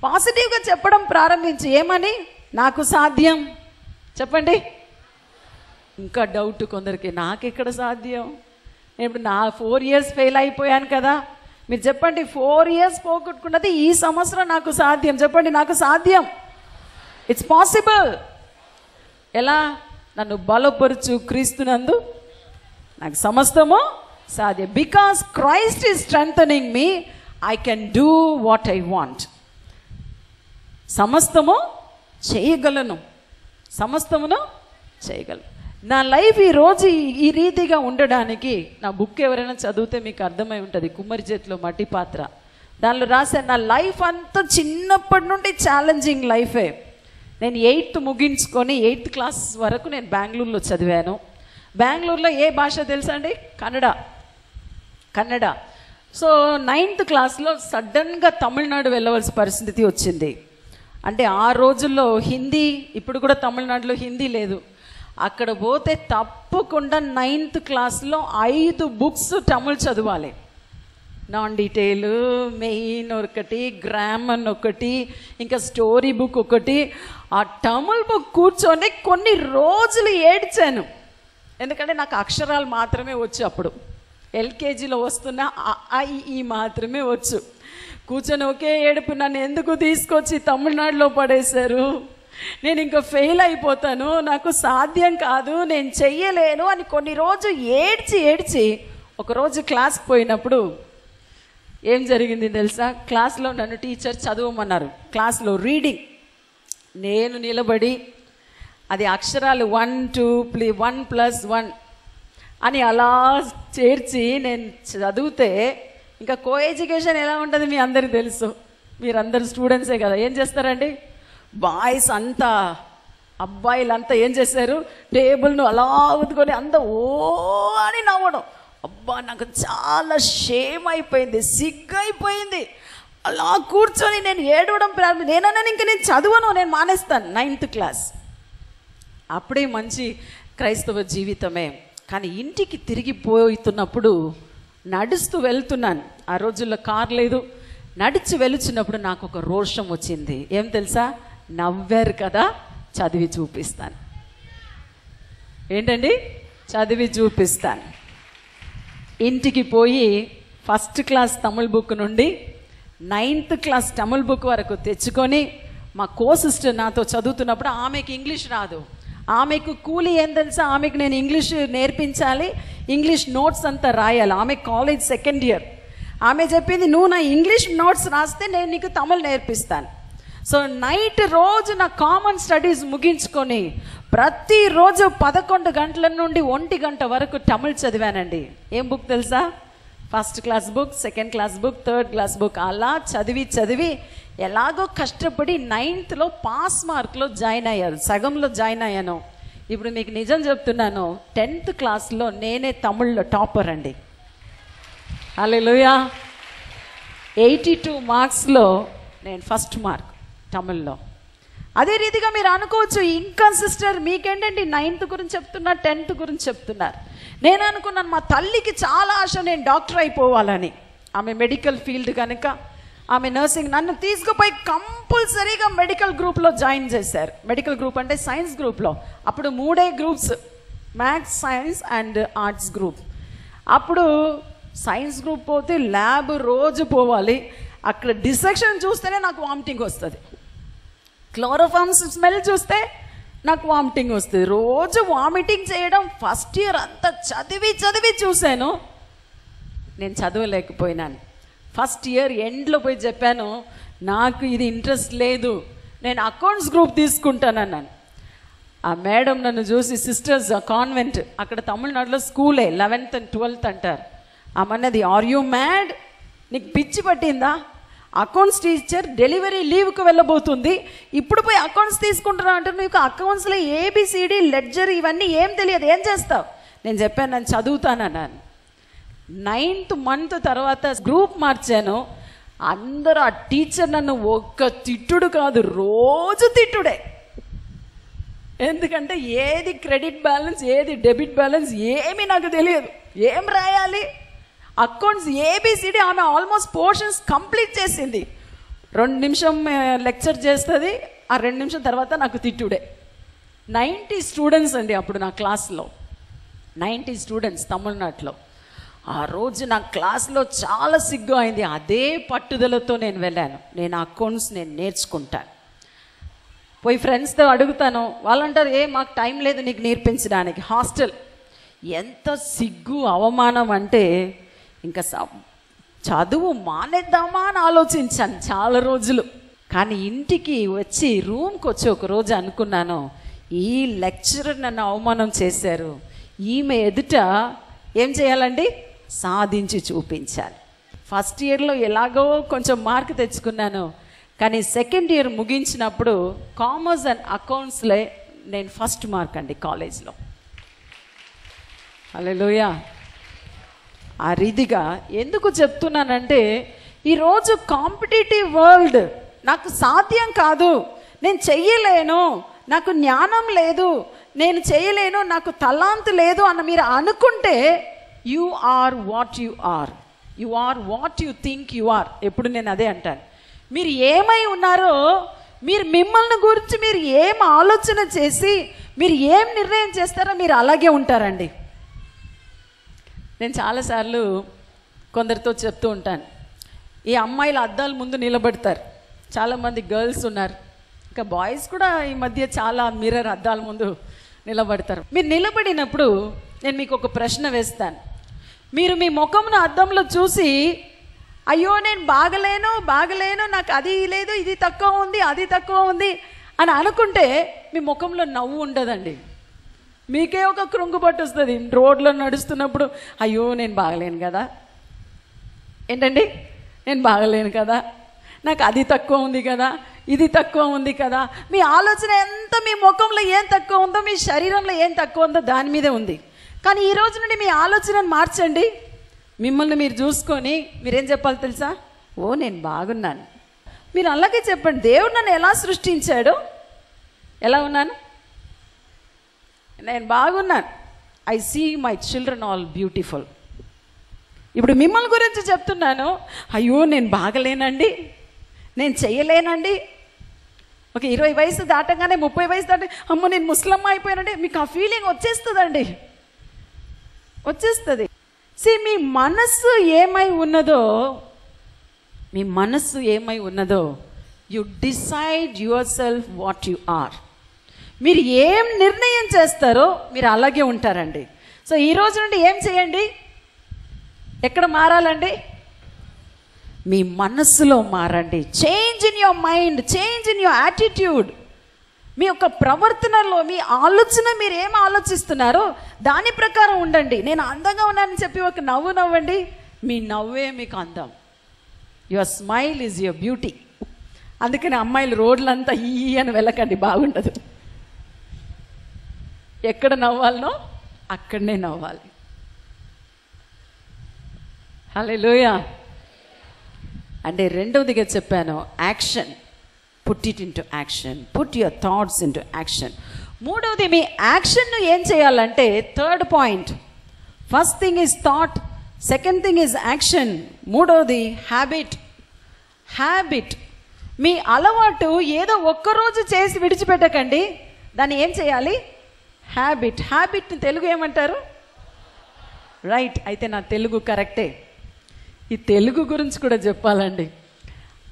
పాజిటివ్గా చెప్పడం ప్రారంభించి. ఏమని? నాకు సాధ్యం. చెప్పండి. ఇంకా డౌట్ కొందరికి, నాకెక్కడ సాధ్యం, నేను ఇప్పుడు 4 years ఫెయిల్ అయిపోయాను కదా. మీరు చెప్పండి, 4 years పోగొట్టుకున్నది ఈ సంవత్సరం నాకు సాధ్యం. చెప్పండి, నాకు సాధ్యం. It's possible. ఎలా? నన్ను బలపరుచు క్రీస్తునందు నాకు సమస్తము సాధ్యం. Because Christ is strengthening me, I can do what I want. సమస్తము చేయగలను, సమస్తమును చేయగలను. నా లైఫ్ ఈరోజు ఈ రీతిగా ఉండడానికి నా బుక్ ఎవరైనా చదివితే మీకు అర్థమై ఉంటుంది, కుమ్మరి చేతిలో మట్టి పాత్ర. దానిలో రాశాను, నా లైఫ్ అంతా చిన్నప్పటి నుండి ఛాలెంజింగ్ లైఫే. నేను 8th ముగించుకొని 8th క్లాస్ వరకు నేను బెంగళూరులో చదివాను. బెంగళూరులో ఏ భాష తెలుసా అండి? కన్నడ. సో 9th క్లాస్లో సడన్గా తమిళనాడు వెళ్ళవలసిన పరిస్థితి వచ్చింది. అంటే ఆ రోజుల్లో హిందీ, ఇప్పుడు కూడా తమిళనాడులో హిందీ లేదు. అక్కడ పోతే తప్పకుండా 9th క్లాస్లో 5 books తమిళ్ చదవాలి. నాన్ డీటెయిల్, మెయిన్ ఒకటి, గ్రామర్ ఒకటి, ఇంకా స్టోరీ బుక్ ఒకటి. ఆ తమిళ్ బుక్ కూర్చొని కొన్ని రోజులు ఏడ్చాను. ఎందుకంటే నాకు అక్షరాలు మాత్రమే వచ్చు. అప్పుడు LKGలో వస్తున్న ఈ మాత్రమే వచ్చు. కూర్చొని ఒకే ఏడుపు, నన్ను ఎందుకు తీసుకొచ్చి తమిళనాడులో పడేశారు, నేను ఇంకా ఫెయిల్ అయిపోతాను, నాకు సాధ్యం కాదు, నేను చెయ్యలేను అని కొన్ని రోజు ఏడ్చి ఒకరోజు క్లాస్కి పోయినప్పుడు ఏం జరిగింది తెలుసా? క్లాస్లో నన్ను టీచర్ చదవమన్నారు. క్లాస్లో రీడింగ్. నేను నిలబడి అది అక్షరాలు 1 2 1 + 1 అని అలా చేర్చి నేను చదివితే, ఇంకా కో ఎడ్యుకేషన్ ఎలా ఉంటుంది మీ అందరికీ తెలుసు, మీరందరూ స్టూడెంట్సే కదా. ఏం చేస్తారండి? బాయ్స్ అంతా, అబ్బాయిలంతా ఏం చేశారు? టేబుల్ను అలా ఉతుకొని అంతా ఓ అని నవ్వడం. అబ్బా, నాకు చాలా షేమ్ అయిపోయింది, సిగ్గైపోయింది. అలా కూర్చొని నేను ఏడవడం నేనన్నాను ఇంక నేను చదువును, నేను మానేస్తాను 9th క్లాస్. అప్పుడే మంచి క్రైస్తవ జీవితమే. కానీ ఇంటికి తిరిగిపోతున్నప్పుడు నడుస్తూ వెళ్తున్నాను. ఆ రోజుల్లో కార్ లేదు. నడిచి వెళుచున్నప్పుడు నాకు ఒక రోషం వచ్చింది. ఏం తెలుసా? నవ్వారు కదా, చదివి చూపిస్తాను. ఏంటండి? చదివి చూపిస్తాను. ఇంటికి పోయి 1st క్లాస్ తమిళ్ బుక్ నుండి 9th క్లాస్ తమిళ్ బుక్ వరకు తెచ్చుకొని, మా కో సిస్టర్ నాతో చదువుతున్నప్పుడు ఆమెకి ఇంగ్లీష్ రాదు. ఆమెకు కూలీ ఏం తెలుసా? ఆమెకు నేను ఇంగ్లీష్ నేర్పించాలి, ఇంగ్లీష్ నోట్స్ అంతా రాయాలి. ఆమె కాలేజ్ 2nd ఇయర్. ఆమె చెప్పింది, నువ్వు నా ఇంగ్లీష్ నోట్స్ రాస్తే నేను నీకు తమిళ్ నేర్పిస్తాను. సో నైట్ రోజు నా కామన్ స్టడీస్ ముగించుకొని ప్రతిరోజు 11 గంటల నుండి 1 గంట వరకు తమిళ్ చదివానండి. ఏం బుక్ తెలుసా? 1st class book, 2nd class book, 3rd class book. అలా చదివి ఎలాగో కష్టపడి 9thలో పాస్ మార్క్లో జాయిన్ అయ్యారు. సగంలో జాయిన్ అయ్యాను. ఇప్పుడు మీకు నిజం చెప్తున్నాను, 10th క్లాస్లో నేనే తమిళ్లో టాపర్ అండి. హల్లెలూయా. 82 మార్క్స్లో నేను 1st మార్క్ తమిళ్లో. అదే రీతిగా మీరు అనుకోవచ్చు, ఇంకా సిస్టర్ మీకేంటండి 9th గురించి చెప్తున్నారు, 10th గురించి చెప్తున్నారు. నేను అనుకున్నాను, మా తల్లికి చాలా ఆశ నేను డాక్టర్ అయిపోవాలని. ఆమె మెడికల్ ఫీల్డ్ కనుక ఆమె నర్సింగ్, నన్ను తీసుకుపోయి కంపల్సరీగా మెడికల్ గ్రూప్లో జాయిన్ చేశారు. మెడికల్ గ్రూప్ అంటే సైన్స్ గ్రూప్లో. అప్పుడు 3 groups, maths, science and arts group. అప్పుడు సైన్స్ గ్రూప్ పోతే ల్యాబ్ రోజు పోవాలి. అక్కడ డిసెక్షన్ చూస్తేనే నాకు వామిటింగ్ వస్తుంది. క్లోరోఫామ్స్ స్మెల్ చూస్తే నాకు వామిటింగ్ వస్తుంది. రోజు వామిటింగ్ చేయడం. 1st ఇయర్ అంతా చదివి చూశాను. నేను చదవలేకపోయినాను. 1st ఇయర్ ఎండ్లో పోయి చెప్పాను, నాకు ఇది ఇంట్రెస్ట్ లేదు, నేను అకౌంట్స్ గ్రూప్ తీసుకుంటానన్నాను. ఆ మేడం నన్ను చూసి, సిస్టర్స్ కాన్వెంట్ అక్కడ తమిళనాడులో స్కూలే 11th and 12th అంటారు. ఆమన్నది, ఆర్ యూ మ్యాడ్? నీకు పిచ్చి పట్టిందా? అకౌంట్స్ టీచర్ డెలివరీ లీవ్కి వెళ్ళబోతుంది, ఇప్పుడు పోయి అకౌంట్స్ తీసుకుంటున్నా అంటే నీకు అకౌంట్స్లో ABCD లెడ్జర్ ఇవన్నీ ఏం తెలియదు, ఏం చేస్తావు? నేను చెప్పాను, నేను చదువుతానన్నాను. 9th మంత్ తర్వాత గ్రూప్ మార్చాను. అందరూ ఆ టీచర్ నన్ను ఒక్క తిట్టుడు కాదు, రోజు తిట్టుడే. ఎందుకంటే ఏది క్రెడిట్ బ్యాలెన్స్, ఏది డెబిట్ బ్యాలెన్స్ ఏమీ నాకు తెలియదు. ఏం రాయాలి? అకౌంట్స్ ABCD ఆమె ఆల్మోస్ట్ పోర్షన్స్ కంప్లీట్ చేసింది. 2 నిమిషం లెక్చర్ చేస్తుంది, ఆ 2 నిమిషం తర్వాత నాకు తిట్టుడే. 90 స్టూడెంట్స్ అండి అప్పుడు నా క్లాస్లో. 90 స్టూడెంట్స్ తమిళనాడులో. ఆ రోజు నా క్లాస్లో చాలా సిగ్గు అయింది. అదే పట్టుదలతో నేను వెళ్ళాను. నేను అకౌంట్స్ నేను నేర్చుకుంటాను. పోయి ఫ్రెండ్స్తో అడుగుతాను. వాళ్ళు అంటారు, మాకు టైం లేదు నీకు నేర్పించడానికి. హాస్టల్. ఎంత సిగ్గు అవమానం అంటే ఇంకా చదువు మానేద్దామా అని ఆలోచించాను చాలా రోజులు. కానీ ఇంటికి వచ్చి రూమ్కి వచ్చి ఒక రోజు అనుకున్నాను, ఈ లెక్చరర్ నన్ను అవమానం చేశారు, ఈమె ఎదుట ఏం చేయాలండి? సాధించి చూపించాలి. 1st ఇయర్లో ఎలాగో కొంచెం మార్క్ తెచ్చుకున్నాను. కానీ 2nd ఇయర్ ముగించినప్పుడు కామర్స్ అండ్ అకౌంట్స్లో నేను 1st మార్క్ అండి కాలేజ్లో. హల్లెలూయా. ఆ రీతిగా ఎందుకు చెప్తున్నానంటే, ఈరోజు కాంపిటేటివ్ వరల్డ్ నాకు సాధ్యం కాదు, నేను చెయ్యలేను, నాకు జ్ఞానం లేదు, నేను చేయలేను, నాకు తలాంతు లేదు అని మీరు అనుకుంటే, you are what you are. You are what you think you are. ఎప్పుడు నేను అదే అంటాను. మీరు ఏమై ఉన్నారో, మీరు మిమ్మల్ని గురించి మీరు ఏం ఆలోచన చేసి మీరు ఏం నిర్ణయం చేస్తారో మీరు అలాగే ఉంటారండి. నేను చాలాసార్లు కొందరితో చెప్తూ ఉంటాను, ఈ అమ్మాయిలు అద్దాల ముందు నిలబడతారు. చాలామంది గర్ల్స్ ఉన్నారు, ఇంకా బాయ్స్ కూడా ఈ మధ్య చాలా మిర్రర్ అద్దాల ముందు నిలబడతారు. మీరు నిలబడినప్పుడు నేను మీకు ఒక ప్రశ్న వేస్తాను. మీరు మీ ముఖంను అద్దంలో చూసి, అయ్యో నేను బాగలేను, నాకు అది లేదు, ఇది తక్కువ ఉంది, అది తక్కువ ఉంది అని అనుకుంటే మీ ముఖంలో నవ్వు ఉండదండి. మీకే ఒక కృంగుబట్టు వస్తుంది. రోడ్లో నడుస్తున్నప్పుడు, అయ్యో నేను బాగలేను కదా, ఏంటండి నేను బాగలేను కదా, నాకు అది తక్కువ ఉంది కదా, ఇది తక్కువ ఉంది కదా. మీ ఆలోచన ఎంత మీ ముఖంలో ఏం తక్కువ ఉందో, మీ శరీరంలో ఏం తక్కువ ఉందో దాని మీదే ఉంది. కానీ ఈ రోజు నుండి మీ ఆలోచనను మార్చండి. మిమ్మల్ని మీరు చూసుకొని మీరేం చెప్పాలి తెలుసా? ఓ నేను బాగున్నాను. మీరు అలాగే చెప్పండి, దేవుడు నన్ను ఎలా సృష్టించాడో, ఎలా ఉన్నాను, నేను బాగున్నాను. I see my children all beautiful. ఇప్పుడు మిమ్మల్ని గురించి చెప్తున్నాను, అయ్యో నేను బాగలేనండి, నేను చెయ్యలేనండి. ఒక 20 వయసు దాటంగానే 30 వయసు దాటి అమ్మో నేను ముసలమ్మ అయిపోయానండి, మీకు ఆ ఫీలింగ్ వచ్చేస్తుందండి, వచ్చేస్తుంది. మీ మనస్సు ఏమై ఉన్నదో, మీ మనస్సు ఏమై ఉన్నదో, you decide yourself what you are. మీరు ఏం నిర్ణయం చేస్తారో మీరు అలాగే ఉంటారండి. సో ఈ రోజు నుండి ఏం చేయండి, ఎక్కడ మారాలండి, మీ మనస్సులో మారండి. Change in your mind, change in your attitude. మీ యొక్క ప్రవర్తనలో మీ ఆలోచన, మీరు ఏం ఆలోచిస్తున్నారో దాని ప్రకారం ఉండండి. నేను అందంగా ఉన్నానని చెప్పి ఒక నవ్వు నవ్వండి, మీ నవ్వే మీకు అందం. Your smile is your beauty. అందుకని అమ్మాయిలు రోడ్లంతా ఈ అని వెళ్ళకండి, బాగుండదు. ఎక్కడ నవ్వాలనో అక్కడనే నవ్వాలి. హల్లెలూయా. అంటే రెండవదిగా చెప్పాను, action. Put it into action, put your thoughts into action. మూడవది, మీ యాక్షన్ను ఏం చేయాలంటే, third point, first thing is thought, second thing is action, మూడవది హ్యాబిట్. హ్యాబిట్, మీ అలవాటు ఏదో ఒక్కరోజు చేసి విడిచిపెట్టకండి, దాన్ని ఏం చేయాలి, హ్యాబిట్. హ్యాబిట్ని తెలుగు ఏమంటారు, రైట్. అయితే నా తెలుగు కరెక్టే. ఈ తెలుగు గురించి కూడా చెప్పాలండి.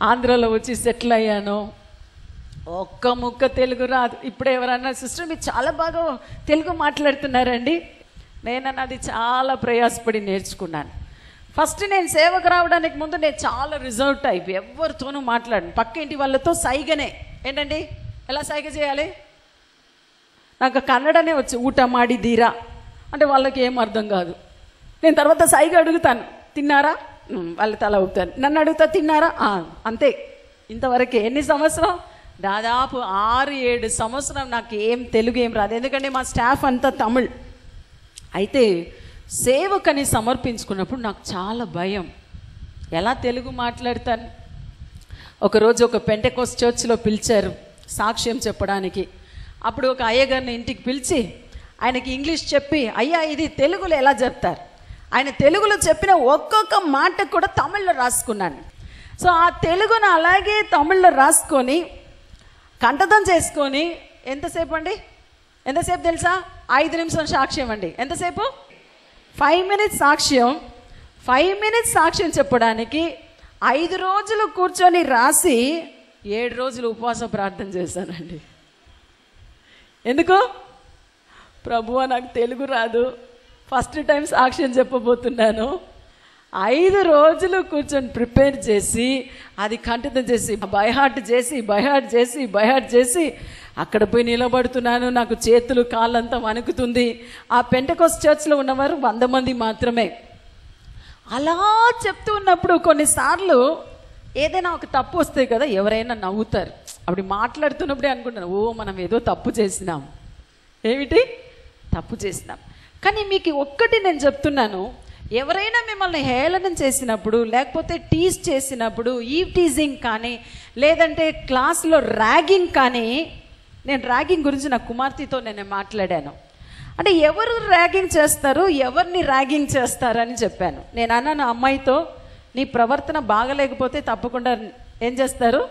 ఆంధ్రాలో వచ్చి సెటిల్ అయ్యాను, ఒక్క ముక్క తెలుగు రాదు. ఇప్పుడే ఎవరన్నా సిస్టర్ మీరు చాలా బాగా తెలుగు మాట్లాడుతున్నారండి. నేనన్నది చాలా ప్రయాసపడి నేర్చుకున్నాను. ఫస్ట్ నేను సేవకు రావడానికి ముందు నేను చాలా రిజర్వ్ టైప్, ఎవరితోనూ మాట్లాడను. పక్క ఇంటి వాళ్ళతో సైగనే, ఏంటండి ఎలా సైగ చేయాలి, నాకు కన్నడనే వచ్చి ఊట మాడి దీరా అంటే వాళ్ళకి ఏం అర్థం కాదు. నేను తర్వాత సైగ అడుగుతాను, తిన్నారా, వాళ్ళ తల ఊపుతాను. నన్ను అడుగుతా, తిన్నారా, అంతే. ఇంతవరకే. ఎన్ని సంవత్సరం, దాదాపు 6-7 సంవత్సరం నాకు ఏం తెలుగు ఏం రాదు, ఎందుకంటే మా స్టాఫ్ అంతా తమిళ్. అయితే సేవకని సమర్పించుకున్నప్పుడు నాకు చాలా భయం, ఎలా తెలుగు మాట్లాడతాను. ఒకరోజు ఒక పెంటెకోస్ట్ చర్చ్లో పిలిచారు సాక్ష్యం చెప్పడానికి. అప్పుడు ఒక అయ్యగారిని ఇంటికి పిలిచి ఆయనకి ఇంగ్లీష్ చెప్పి, అయ్యా ఇది తెలుగులో ఎలా చెప్తారు, ఆయన తెలుగులో చెప్పిన ఒక్కొక్క మాట కూడా తమిళ్లో రాసుకున్నాను. సో ఆ తెలుగును అలాగే తమిళ్లో రాసుకొని కంఠతం చేసుకొని, ఎంతసేపు అండి, ఎంతసేపు తెలుసా, 5 నిమిషం సాక్ష్యం అండి. ఎంతసేపు, 5 minutes సాక్ష్యం. 5 minutes సాక్ష్యం చెప్పడానికి 5 రోజులు కూర్చొని రాసి 7 రోజులు ఉపవాస ప్రార్థన చేశానండి. ఎందుకు, ప్రభువా నాకు తెలుగు రాదు, ఫస్ట్ టైం సాక్ష్యం చెప్పబోతున్నాను. 5 రోజులు కూర్చొని ప్రిపేర్ చేసి అది కంఠితం చేసి బైహార్ట్ చేసి అక్కడ పోయి నిలబడుతున్నాను. నాకు చేతులు కాళ్ళంతా వణుకుతుంది. ఆ పెంటెకోస్ట్ చర్చ్లో ఉన్నవారు 100 మంది మాత్రమే. అలా చెప్తూ ఉన్నప్పుడు కొన్నిసార్లు ఏదైనా ఒక తప్పు వస్తే కదా ఎవరైనా నవ్వుతారు. అప్పుడు మాట్లాడుతున్నప్పుడే అనుకుంటాను, ఓ మనం ఏదో తప్పు చేసినాం. ఏమిటి తప్పు చేసినాం. కానీ మీకు ఒక్కటి నేను చెప్తున్నాను, ఎవరైనా మిమ్మల్ని హేళనం చేసినప్పుడు, లేకపోతే టీజ్ చేసినప్పుడు, ఈవ్ టీజింగ్ కానీ, లేదంటే క్లాస్లో ర్యాగింగ్ కానీ, నేను ర్యాగింగ్ గురించి నా కుమార్తెతో నేను మాట్లాడాను. అంటే ఎవరు ర్యాగింగ్ చేస్తారు, ఎవరిని ర్యాగింగ్ చేస్తారని చెప్పాను. నేను అన్నాను అమ్మాయితో, నీ ప్రవర్తన బాగలేకపోతే తప్పకుండా ఏం చేస్తారు,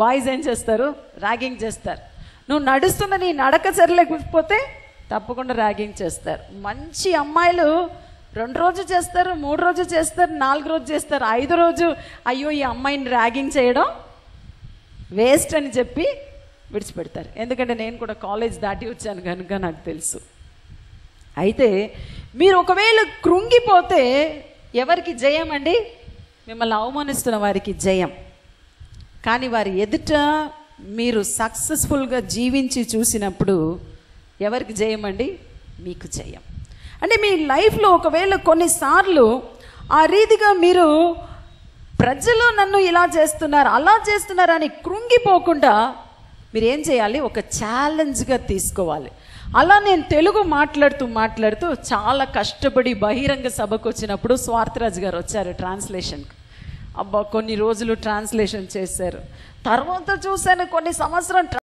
బాయ్స్ ఏం చేస్తారు, ర్యాగింగ్ చేస్తారు. నువ్వు నడుస్తున్న నీ నడక సరిలేకపోతే తప్పకుండా ర్యాగింగ్ చేస్తారు. మంచి అమ్మాయిలు 2 రోజు చేస్తారు, 3 రోజు చేస్తారు, 4 రోజు చేస్తారు, 5 రోజు అయ్యో ఈ అమ్మాయిని ర్యాగింగ్ చేయడం వేస్ట్ అని చెప్పి విడిచిపెడతారు. ఎందుకంటే నేను కూడా కాలేజ్ దాటి వచ్చాను కనుక నాకు తెలుసు. అయితే మీరు ఒకవేళ కృంగిపోతే ఎవరికి జయం అండి, మిమ్మల్ని అవమానిస్తున్న వారికి జయం. కానీ వారి ఎదుట మీరు సక్సెస్ఫుల్గా జీవించి చూసినప్పుడు ఎవరికి జయం అండి, మీకు జయం. అంటే మీ లైఫ్లో ఒకవేళ కొన్నిసార్లు ఆ రీతిగా మీరు ప్రజలు నన్ను ఇలా చేస్తున్నారు అలా చేస్తున్నారు అని కృంగిపోకుండా మీరు ఏం చేయాలి, ఒక ఛాలెంజ్గా తీసుకోవాలి. అలా నేను తెలుగు మాట్లాడుతూ చాలా కష్టపడి బహిరంగ సభకు వచ్చినప్పుడు స్వార్థరాజు గారు వచ్చారు ట్రాన్స్లేషన్కి. అబ్బా కొన్ని రోజులు ట్రాన్స్లేషన్ చేశారు. తర్వాత చూశాను కొన్ని సంవత్సరం